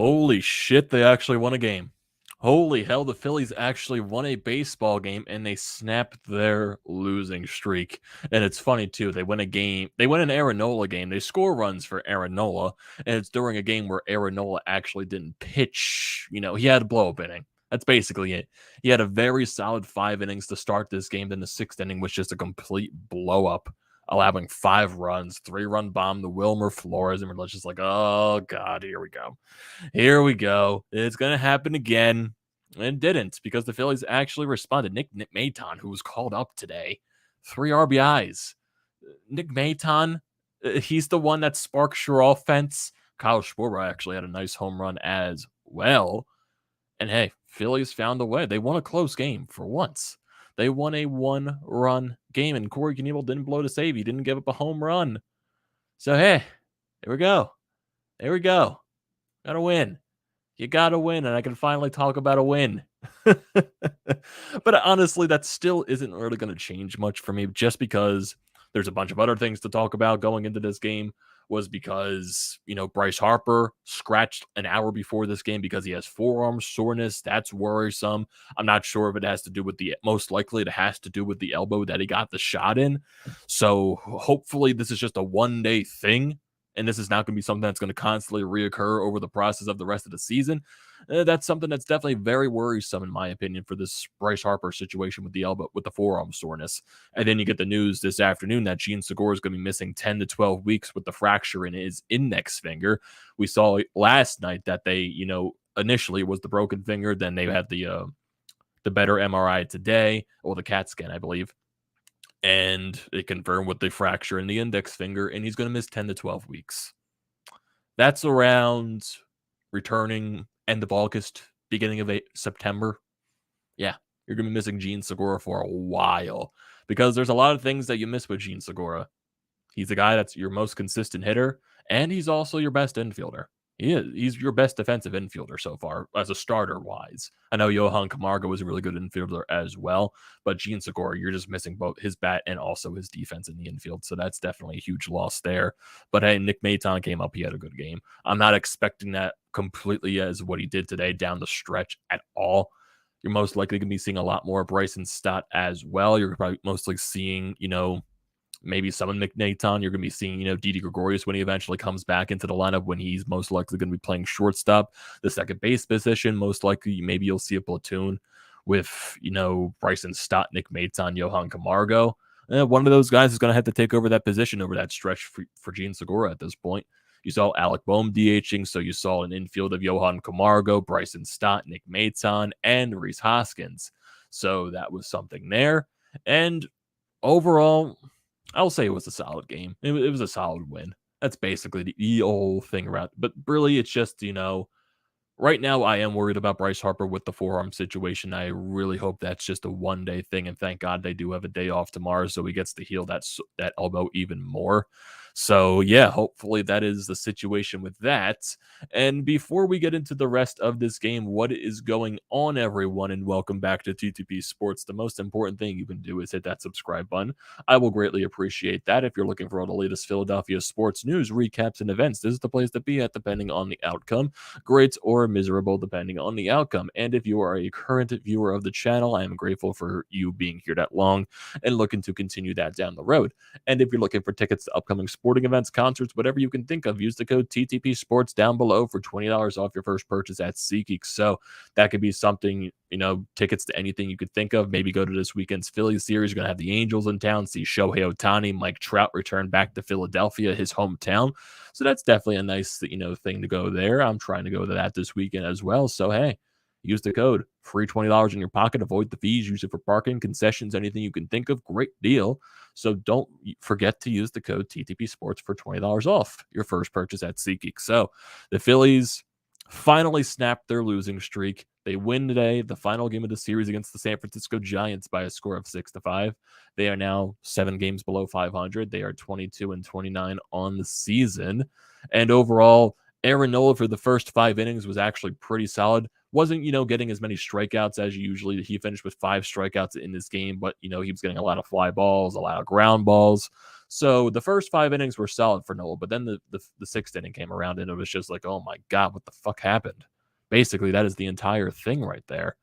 Holy shit, they actually won a game. Holy hell, the Phillies actually won a baseball game and they snapped their losing streak. And it's funny too, they win a game, they win an Aaron Nola game, they score runs for Aaron Nola, and it's during a game where Aaron Nola actually didn't pitch. He had a blow-up inning. That's basically it. He had a very solid 5 innings to start this game, then the 6th inning was just a complete blow-up, allowing 5 runs, 3-run bomb to Wilmer Flores, and we're just like, oh God, here we go. Here we go. It's going to happen again. And it didn't, because the Phillies actually responded. Nick Maton, who was called up today, 3 RBIs. Nick Maton, he's the one that sparks your offense. Kyle Schwarber actually had a nice home run as well. And hey, Phillies found a way. They won a close game for once. They won a 1-run game, and Corey Knebel didn't blow to save. He didn't give up a home run. So hey, there we go. There we go. Gotta win. You gotta win, and I can finally talk about a win. But honestly, that still isn't really going to change much for me, just because there's a bunch of other things to talk about going into this game. Was because, Bryce Harper scratched an hour before this game because he has forearm soreness. That's worrisome. I'm not sure if it has to do with most likely it has to do with the elbow that he got the shot in. So hopefully this is just a one-day thing, and this is not going to be something that's going to constantly reoccur over the process of the rest of the season. That's something that's definitely very worrisome, in my opinion, for this Bryce Harper situation with the elbow, with the forearm soreness. And then you get the news this afternoon that Jean Segura is going to be missing 10 to 12 weeks with the fracture in his index finger. We saw last night that they, initially it was the broken finger. Then they had the better MRI today, or the CAT scan, I believe. And it confirmed with the fracture in the index finger, and he's going to miss 10 to 12 weeks. That's around returning end of August, beginning of September. Yeah, you're going to be missing Jean Segura for a while, because there's a lot of things that you miss with Jean Segura. He's the guy that's your most consistent hitter, and he's also your best infielder. He's your best defensive infielder so far as a starter-wise. I know Johan Camargo was a really good infielder as well, but Jean Segura, you're just missing both his bat and also his defense in the infield, so that's definitely a huge loss there. But hey, Nick Maton came up. He had a good game. I'm not expecting that completely as what he did today down the stretch at all. You're most likely going to be seeing a lot more Bryson Stott as well. You're probably mostly seeing, maybe some of Maton. You're going to be seeing, Didi Gregorius when he eventually comes back into the lineup, when he's most likely going to be playing shortstop. The second base position, most likely, maybe you'll see a platoon with, Bryson Stott, Nick Maton, Johan Camargo. One of those guys is going to have to take over that position over that stretch for Jean Segura at this point. You saw Alec Boehm DHing, so you saw an infield of Johan Camargo, Bryson Stott, Nick Maton, and Rhys Hoskins. So that was something there. And overall, I'll say it was a solid game. It was a solid win. That's basically the whole thing around. But really, it's just, right now I am worried about Bryce Harper with the forearm situation. I really hope that's just a one-day thing, and thank God they do have a day off tomorrow, so he gets to heal that elbow even more. So yeah, hopefully that is the situation with that. And before we get into the rest of this game, what is going on, everyone, and welcome back to TTP Sports. The most important thing you can do is hit that subscribe button. I will greatly appreciate that. If you're looking for all the latest Philadelphia sports news, recaps, and events, this is the place to be at, depending on the outcome. Great or miserable, depending on the outcome. And if you are a current viewer of the channel, I am grateful for you being here that long and looking to continue that down the road. And if you're looking for tickets to upcoming sporting events, concerts, whatever you can think of, use the code TTP Sports down below for $20 off your first purchase at SeatGeek. So that could be something, tickets to anything you could think of. Maybe go to this weekend's Phillies series. You're going to have the Angels in town, see Shohei Ohtani, Mike Trout return back to Philadelphia, his hometown. So that's definitely a nice, thing to go there. I'm trying to go to that this weekend as well. So, hey, use the code, free $20 in your pocket, avoid the fees, use it for parking, concessions, anything you can think of. Great deal. So don't forget to use the code TTP Sports for $20 off your first purchase at SeatGeek. So the Phillies finally snapped their losing streak. They win today, the final game of the series against the San Francisco Giants by a score of 6-5. They are now 7 games below 500. They are 22-29 on the season. And overall, Aaron Nola for the first 5 innings was actually pretty solid. Wasn't, getting as many strikeouts as usually. He finished with 5 strikeouts in this game, but, he was getting a lot of fly balls, a lot of ground balls. So the first 5 innings were solid for Nola, but then the sixth inning came around and it was just like, oh my God, what the fuck happened? Basically, that is the entire thing right there.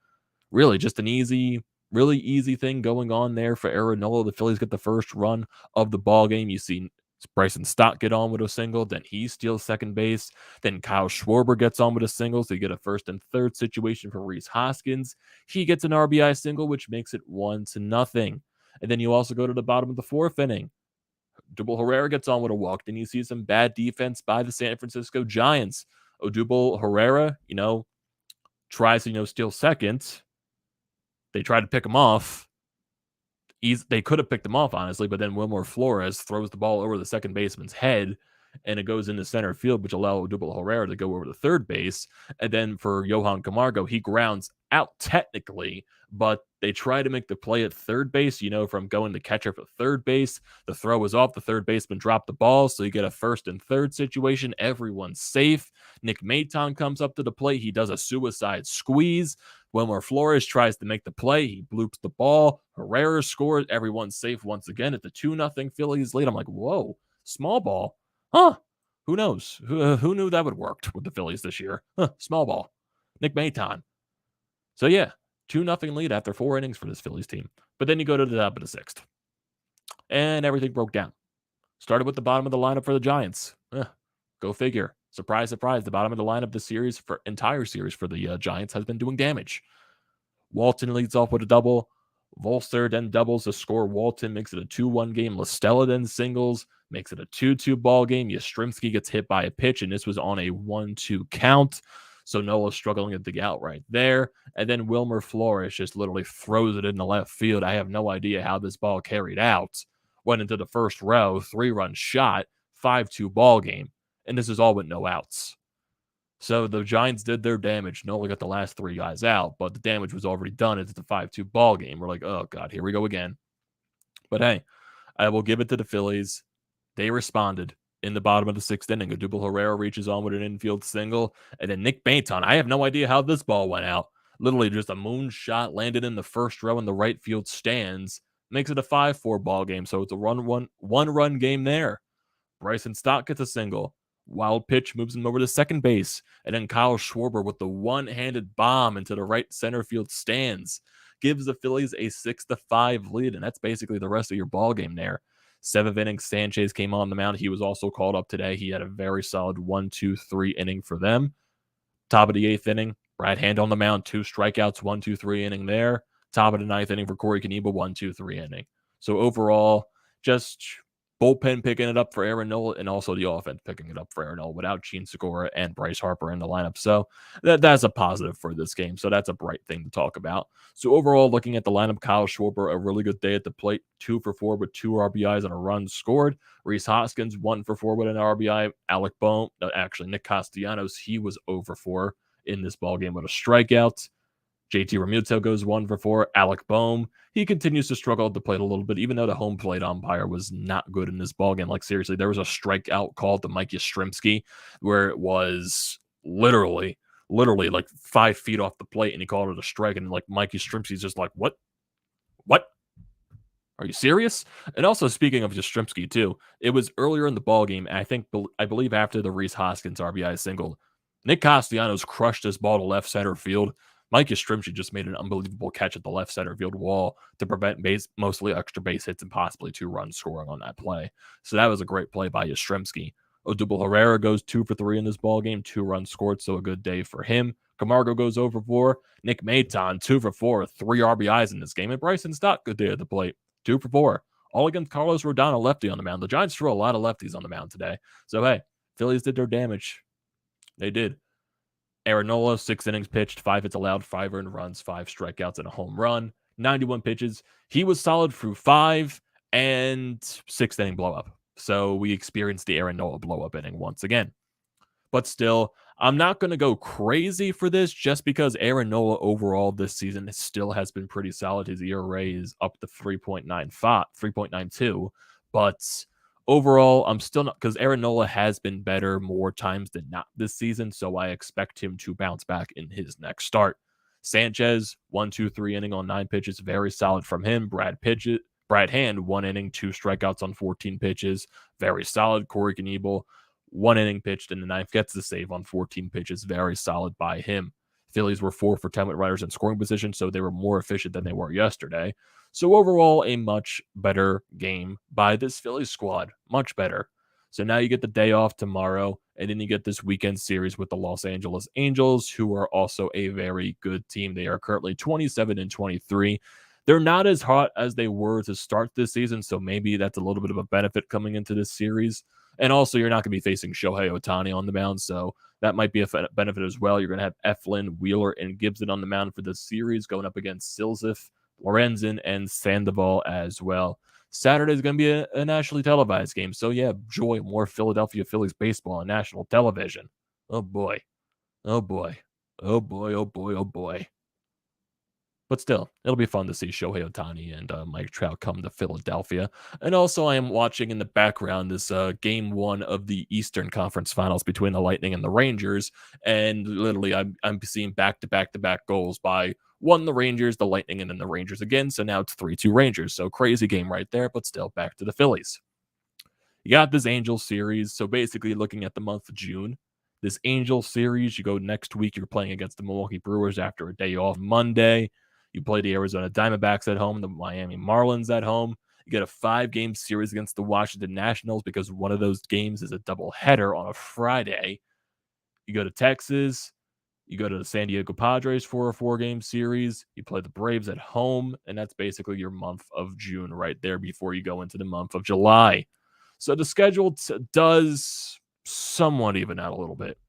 Really, just an really easy thing going on there for Aaron Nola. The Phillies get the first run of the ball game. You see Bryson Stott get on with a single, then he steals second base. Then Kyle Schwarber gets on with a single, so you get a first and third situation for Rhys Hoskins. He gets an RBI single, which makes it 1-0. And then you also go to the bottom of the fourth inning. Odubel Herrera gets on with a walk. Then you see some bad defense by the San Francisco Giants. Odubel Herrera, tries to, steal second. They try to pick him off. They could have picked him off, honestly, but then Wilmer Flores throws the ball over the second baseman's head, and it goes into center field, which allows Odubel Herrera to go over to third base. And then for Johan Camargo, he grounds out technically, but they try to make the play at third base, from going to catcher for third base. The throw was off. The third baseman dropped the ball, so you get a first and third situation. Everyone's safe. Nick Maton comes up to the plate. He does a suicide squeeze. Wilmer Flores tries to make the play. He bloops the ball. Herrera scores. Everyone's safe once again at the 2-0 Phillies lead. I'm like, whoa, small ball. Huh. Who knows? Who knew that would work with the Phillies this year? Huh, small ball. Nick Maton. So, yeah, 2-0 lead after 4 innings for this Phillies team. But then you go to the top of the sixth. And everything broke down. Started with the bottom of the lineup for the Giants. Go figure. Surprise, surprise. The bottom of the lineup this series, for entire series for the Giants, has been doing damage. Walton leads off with a double. Volster then doubles to score. Walton makes it a 2-1 game. LaStella then singles, makes it a 2-2 ball game. Yastrzemski gets hit by a pitch, and this was on a 1-2 count. So Nola's struggling to dig out right there. And then Wilmer Flores just literally throws it in the left field. I have no idea how this ball carried out. Went into the first row, 3-run shot, 5-2 ball game. And this is all with no outs. So the Giants did their damage. Nola got the last 3 guys out, but the damage was already done. It's a 5-2 ball game. We're like, oh, God, here we go again. But hey, I will give it to the Phillies. They responded in the bottom of the 6th inning. Odubel Herrera reaches on with an infield single. And then Nick Maton, I have no idea how this ball went out. Literally just a moonshot landed in the first row in the right field stands. Makes it a 5-4 ball game. So it's a one-run game there. Bryson Stott gets a single. Wild pitch moves him over to second base. And then Kyle Schwarber with the one-handed bomb into the right center field stands gives the Phillies a 6-5 lead. And that's basically the rest of your ball game there. 7th inning, Sanchez came on the mound. He was also called up today. He had a very solid 1-2-3 inning for them. Top of the 8th inning, Brad Hand on the mound, 2 strikeouts, 1-2-3 inning there. Top of the 9th inning for Corey Knebel, 1-2-3 inning. So overall, just bullpen picking it up for Aaron Nola, and also the offense picking it up for Aaron Nola without Gene Segura and Bryce Harper in the lineup. So that's a positive for this game. So that's a bright thing to talk about. So overall, looking at the lineup, Kyle Schwarber, a really good day at the plate, 2 for 4 with 2 RBIs and a run scored. Rhys Hoskins, 1 for 4 with an RBI. Nick Castellanos, he was 0 for 4 in this ballgame with a strikeout. JT Realmuto goes 1 for 4. Alec Boehm, he continues to struggle at the plate a little bit, even though the home plate umpire was not good in this ballgame. Like, seriously, there was a strikeout called to Mike Yastrzemski where it was literally like 5 feet off the plate, and he called it a strike. And like Mike Yastrzemski's just like, what? Are you serious? And also, speaking of Yastrzemski too, it was earlier in the ballgame. I believe after the Rhys Hoskins RBI single, Nick Castellanos crushed this ball to left center field. Mike Yastrzemski just made an unbelievable catch at the left center field wall to prevent mostly extra base hits and possibly 2 runs scoring on that play. So that was a great play by Yastrzemski. Odubel Herrera goes 2 for 3 in this ballgame, 2 runs scored, so a good day for him. Camargo goes over 4. Nick Maton, 2 for 4, 3 RBIs in this game. And Bryson Stott, good day at the plate, 2 for 4. All against Carlos Rodon, a lefty on the mound. The Giants threw a lot of lefties on the mound today. So, hey, Phillies did their damage. They did. Aaron Nola, 6 innings pitched, 5 hits allowed, 5 earned runs, 5 strikeouts, and a home run. 91 pitches. He was solid through 5 and 6th inning blow up. So we experienced the Aaron Nola blow up inning once again. But still, I'm not going to go crazy for this just because Aaron Nola overall this season still has been pretty solid. His ERA is up to 3.92. But overall, I'm still not, because Aaron Nola has been better more times than not this season, so I expect him to bounce back in his next start. Sanchez, 1-2-3 inning on 9 pitches, very solid from him. Brad Brad Hand, 1 inning, 2 strikeouts on 14 pitches. Very solid. Corey Knebel, 1 inning pitched in the ninth, gets the save on 14 pitches. Very solid by him. Phillies were 4 for 10 with runners in scoring position, so they were more efficient than they were yesterday. So overall, a much better game by this Phillies squad. Much better. So now you get the day off tomorrow, and then you get this weekend series with the Los Angeles Angels, who are also a very good team. They are currently 27-23. They're not as hot as they were to start this season, so maybe that's a little bit of a benefit coming into this series. And also, you're not going to be facing Shohei Ohtani on the mound, so that might be a benefit as well. You're going to have Eflin, Wheeler, and Gibson on the mound for this series, going up against Silsif, Lorenzen, and Sandoval as well. Saturday is going to be a nationally televised game, so yeah, enjoy more Philadelphia Phillies baseball on national television. Oh boy. Oh boy. Oh boy, oh boy, oh boy. But still, it'll be fun to see Shohei Ohtani and Mike Trout come to Philadelphia. And also, I am watching in the background this game 1 of the Eastern Conference Finals between the Lightning and the Rangers. And literally, I'm seeing back-to-back goals by one the Rangers, the Lightning, and then the Rangers again. So now it's 3-2 Rangers. So crazy game right there, but still back to the Phillies. You got this Angels series. So basically, looking at the month of June, this Angels series, you go next week, you're playing against the Milwaukee Brewers after a day off Monday. You play the Arizona Diamondbacks at home, the Miami Marlins at home. You get a 5-game series against the Washington Nationals because one of those games is a doubleheader on a Friday. You go to Texas. You go to the San Diego Padres for a 4-game series. You play the Braves at home, and that's basically your month of June right there before you go into the month of July. So the schedule does somewhat even out a little bit.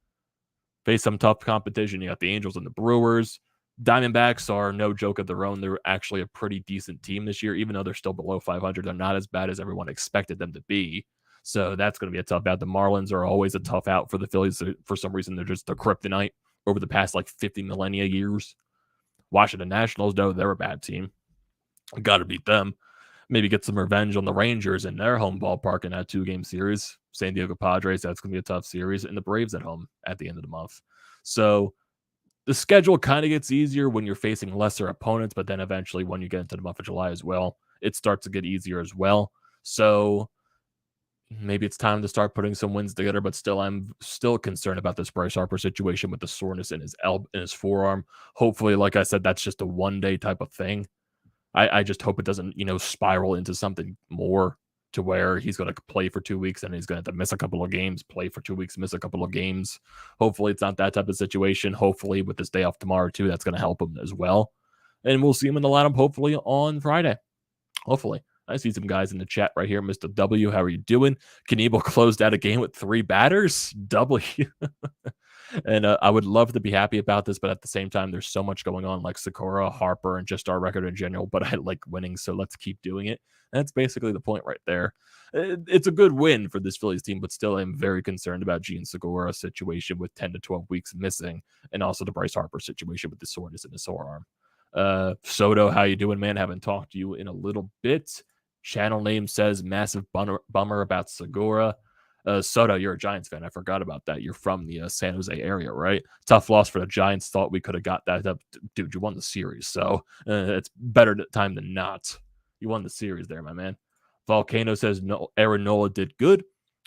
Face some tough competition. You got the Angels and the Brewers. Diamondbacks are no joke of their own. They're actually a pretty decent team this year, even though they're still below 500. They're not as bad as everyone expected them to be. So that's going to be a tough out. The Marlins are always a tough out for the Phillies. For some reason, they're just the kryptonite over the past like 50 millennia years. Washington Nationals, though, they're a bad team. Got to beat them. Maybe get some revenge on the Rangers in their home ballpark in that 2-game series. San Diego Padres, that's going to be a tough series. And the Braves at home at the end of the month. So the schedule kind of gets easier when you're facing lesser opponents, but then eventually when you get into the month of July as well, it starts to get easier as well. So maybe it's time to start putting some wins together, but still, I'm still concerned about this Bryce Harper situation with the soreness in his forearm. Hopefully, like I said, that's just a one-day type of thing. I just hope it doesn't, spiral into something more to where he's going to play for 2 weeks and he's going to have to miss a couple of games, play for 2 weeks, miss a couple of games. Hopefully it's not that type of situation. Hopefully with this day off tomorrow too, that's going to help him as well. And we'll see him in the lineup hopefully on Friday. Hopefully. I see some guys in the chat right here. Mr. W, how are you doing? Knebel closed out a game with 3 batters. W. And I would love to be happy about this, but at the same time, there's so much going on like Segura, Harper, and just our record in general. But I like winning, so let's keep doing it. That's basically the point right there. It's a good win for this Phillies team, but still I'm very concerned about Gene Segura's situation with 10 to 12 weeks missing, and also the Bryce Harper situation with the soreness in his forearm. Soto, how you doing, man? Haven't talked to you in a little bit. Channel name says massive bummer about Segura. Soto, you're a Giants fan. I forgot about that. You're from the San Jose area, right? Tough loss for the Giants. Thought we could have got that up. Dude, you won the series, so it's better time than not. You won the series there, my man. Volcano says no. Aaron Nola did good.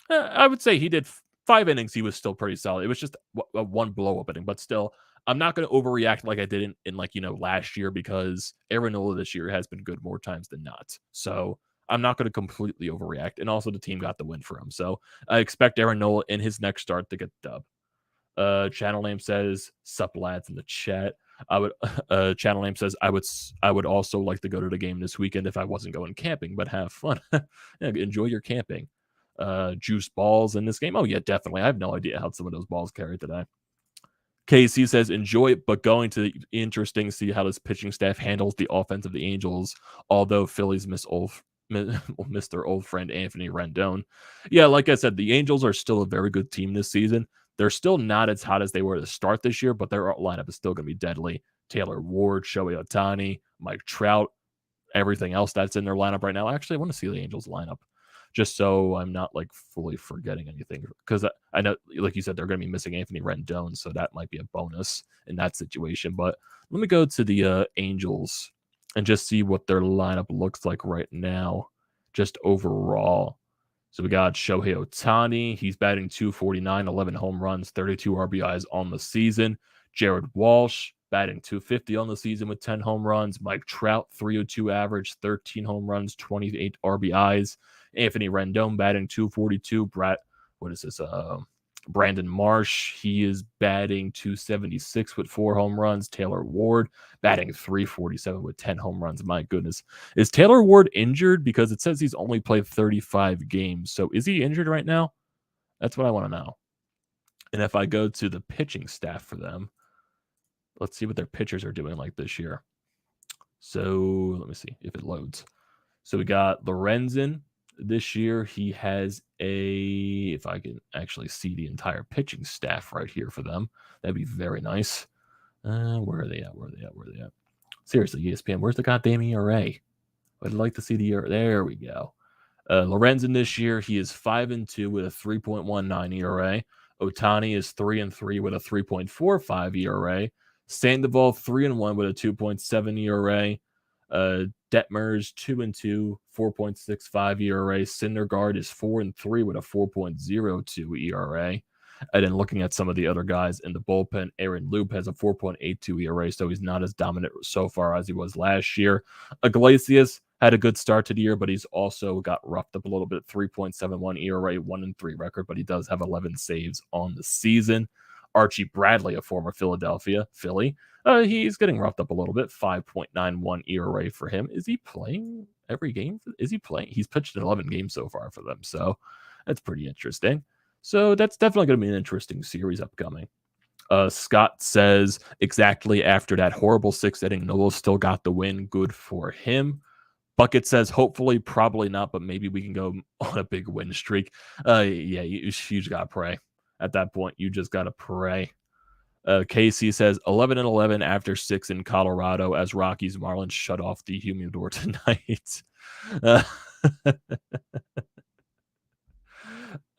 I would say he did 5 innings. He was still pretty solid. It was just a one blow-up inning, but still, I'm not going to overreact like I did in last year because Aaron Nola this year has been good more times than not. So I'm not going to completely overreact. And also the team got the win for him. So I expect Aaron Nola in his next start to get the dub. Channel name says, sup lads in the chat. Channel name says, I would also like to go to the game this weekend if I wasn't going camping, but have fun. Yeah, enjoy your camping. Juice balls in this game. Oh yeah, definitely. I have no idea how some of those balls carried today. KC says, enjoy it, but going to the interesting to see how this pitching staff handles the offense of the Angels, although Phillies miss their old friend Anthony Rendon. Yeah, like I said, the Angels are still a very good team this season. They're still not as hot as they were to start this year, but their lineup is still going to be deadly. Taylor Ward, Shohei Ohtani, Mike Trout, everything else that's in their lineup right now. Actually, I want to see the Angels lineup just so I'm not like fully forgetting anything, because I know, like you said, they're going to be missing Anthony Rendon, so that might be a bonus in that situation. But let me go to the Angels and just see what their lineup looks like right now, just overall. So we got Shohei Ohtani. He's batting 249, 11 home runs, 32 RBIs on the season. Jared Walsh batting 250 on the season with 10 home runs. Mike Trout, 302 average, 13 home runs, 28 RBIs. Anthony Rendon batting 242. What is this? Brandon Marsh, he is batting 276 with 4 home runs. Taylor Ward batting 347 with 10 home runs. My goodness. Is Taylor Ward injured? Because it says he's only played 35 games. So is he injured right now? That's what I want to know. And if I go to the pitching staff for them, let's see what their pitchers are doing like this year. So let me see if it loads. So we got Lorenzen. This year, he has if I can actually see the entire pitching staff right here for them, that'd be very nice. Where are they at? Where are they at? Seriously, ESPN, where's the goddamn ERA? I'd like to see the ERA. There we go. Lorenzen this year, he is 5-2 with a 3.19 ERA. Ohtani is 3-3 with a 3.45 ERA. Sandoval 3-1 with a 2.7 ERA. Detmers 2-2, 4.65 ERA. Syndergaard is 4-3 with a 4.02 ERA. And then looking at some of the other guys in the bullpen, Aaron Loup has a 4.82 ERA, so he's not as dominant so far as he was last year. Iglesias had a good start to the year, but he's also got roughed up a little bit. 3.71 ERA, 1-3 record, but he does have 11 saves on the season. Archie Bradley, a former Philly, he's getting roughed up a little bit. 5.91 ERA for him. Is he playing every game? Is he playing? He's pitched in 11 games so far for them, so that's pretty interesting. So that's definitely going to be an interesting series upcoming. Scott says exactly after that horrible 6th inning, Nola still got the win. Good for him. Bucket says hopefully, probably not, but maybe we can go on a big win streak. Yeah, you just got to pray. At that point, you just got to pray. Casey says 11-11 after 6 in Colorado as Rockies Marlins shut off the humidor tonight.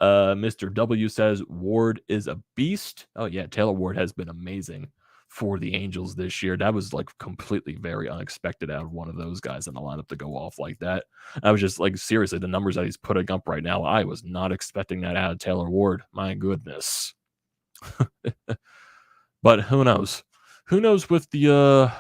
Mr. W says Ward is a beast. Oh yeah, Taylor Ward has been amazing for the Angels this year. That was like completely very unexpected out of one of those guys in the lineup to go off like that. I was just like, seriously, the numbers that he's putting up right now, I was not expecting that out of Taylor Ward. My goodness. But who knows? Who knows with the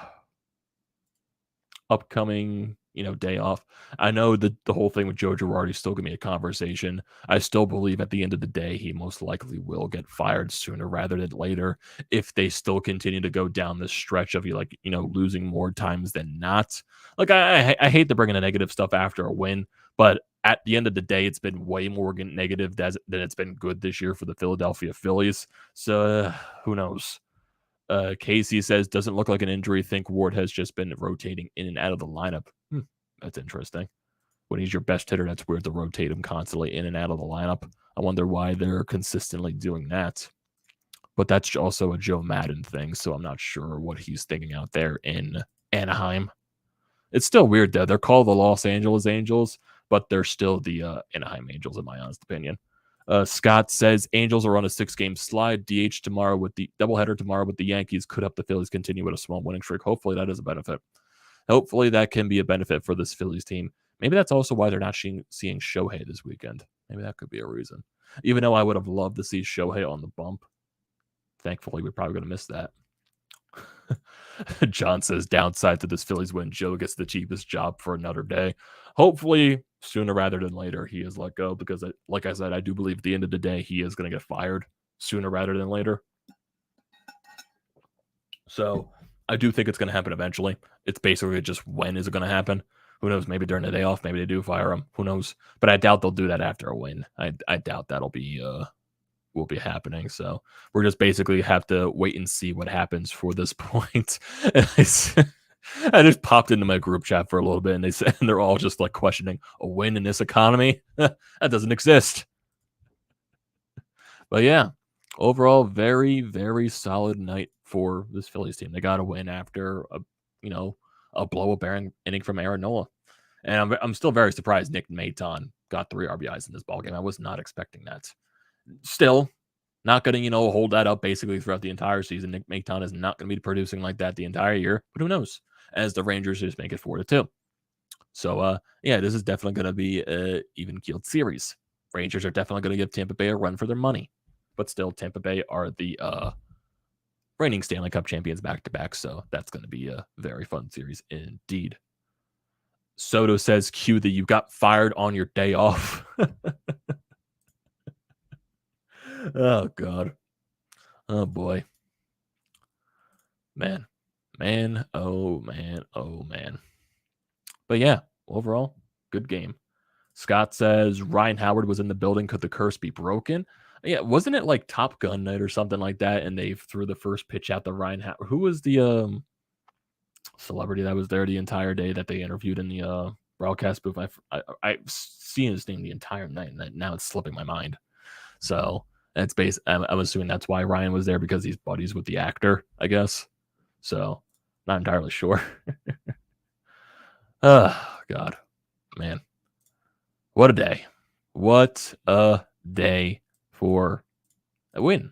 upcoming, day off. I know that the whole thing with Joe Girardi is still going to be a conversation. I still believe at the end of the day, he most likely will get fired sooner rather than later if they still continue to go down this stretch of losing more times than not. Like, I hate to bring in the negative stuff after a win, but at the end of the day, it's been way more negative than it's been good this year for the Philadelphia Phillies. So who knows? Casey says, doesn't look like an injury. Think Ward has just been rotating in and out of the lineup. That's interesting. When he's your best hitter, that's weird to rotate him constantly in and out of the lineup. I wonder why they're consistently doing that. But that's also a Joe Madden thing, so I'm not sure what he's thinking out there in Anaheim. It's still weird, though. They're called the Los Angeles Angels, but they're still the Anaheim Angels, in my honest opinion. Scott says Angels are on a 6-game slide. DH tomorrow with the doubleheader tomorrow with the Yankees. Could help the Phillies continue with a small winning streak. Hopefully that is a benefit. Hopefully that can be a benefit for this Phillies team. Maybe that's also why they're not seeing Shohei this weekend. Maybe that could be a reason. Even though I would have loved to see Shohei on the bump. Thankfully, we're probably going to miss that. John says downside to this Phillies win, Joe gets the cheapest job for another day. Hopefully, sooner rather than later, he is let go because, like I said, I do believe at the end of the day, he is going to get fired sooner rather than later. So I do think it's going to happen eventually. It's basically just when is it going to happen? Who knows? Maybe during the day off. Maybe they do fire him. Who knows? But I doubt they'll do that after a win. I doubt that'll be will be happening. So we're just basically have to wait and see what happens for this point. I just popped into my group chat for a little bit, and they're all just like questioning a win in this economy. That doesn't exist. But yeah, overall, very, very solid night for this Phillies team. They got a win after a blow-up inning from Aaron Nola. And I'm still very surprised Nick Maton got 3 RBIs in this ballgame. I was not expecting that. Still, not going to, hold that up basically throughout the entire season. Nick Maton is not going to be producing like that the entire year, but who knows? as the Rangers just make it 4-2. So, yeah, this is definitely going to be an even-keeled series. Rangers are definitely going to give Tampa Bay a run for their money. But still, Tampa Bay are the reigning Stanley Cup champions back-to-back, so that's going to be a very fun series indeed. Soto says, Q, that you got fired on your day off. Oh, God. Oh, boy. Man. Oh, man. But yeah, overall, good game. Scott says, Ryan Howard was in the building. Could the curse be broken? Yeah, wasn't it like Top Gun night or something like that? And they threw the first pitch out to Ryan Howard. Who was the celebrity that was there the entire day that they interviewed in the broadcast booth? I've seen his name the entire night, and now it's slipping my mind. So that's I'm assuming that's why Ryan was there, because he's buddies with the actor, I guess. So not entirely sure. Oh, God, man. What a day. What a day for a win.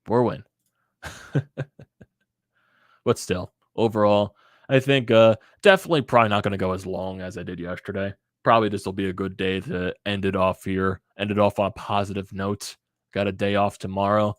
For a win. But still, overall, I think definitely probably not going to go as long as I did yesterday. Probably this will be a good day to end it off here. End it off on a positive note. Got a day off tomorrow.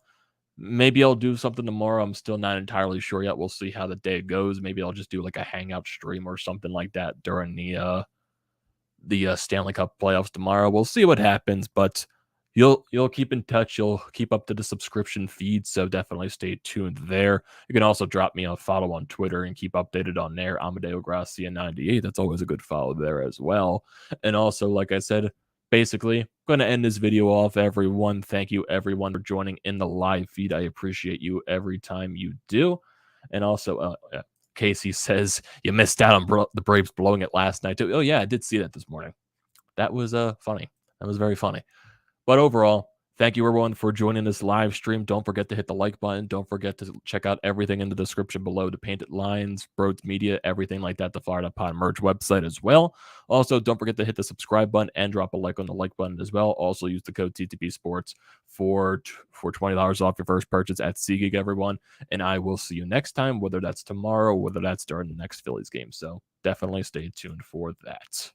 Maybe I'll do something tomorrow. I'm still not entirely sure yet. We'll see how the day goes. Maybe I'll just do like a hangout stream or something like that during the Stanley Cup playoffs tomorrow. We'll see what happens, but you'll keep in touch. You'll keep up to the subscription feed, so definitely stay tuned there. You can also drop me a follow on Twitter and keep updated on there. Amadeo Gracia 98. That's always a good follow there as well. And also, like I said, basically, going to end this video off, everyone. Thank you, everyone, for joining in the live feed. I appreciate you every time you do. And also, Casey says you missed out on the Braves blowing it last night too. Oh yeah, I did see that this morning. That was funny. That was very funny. But overall, thank you everyone for joining this live stream. Don't forget to hit the like button. Don't forget to check out everything in the description below. The Painted Lines, BrodesMedia, everything like that. The Florida Pod merch website as well. Also, don't forget to hit the subscribe button and drop a like on the like button as well. Also, use the code TTPSPORTS for $20 off your first purchase at SEATGEEK, everyone. And I will see you next time, whether that's tomorrow, whether that's during the next Phillies game. So definitely stay tuned for that.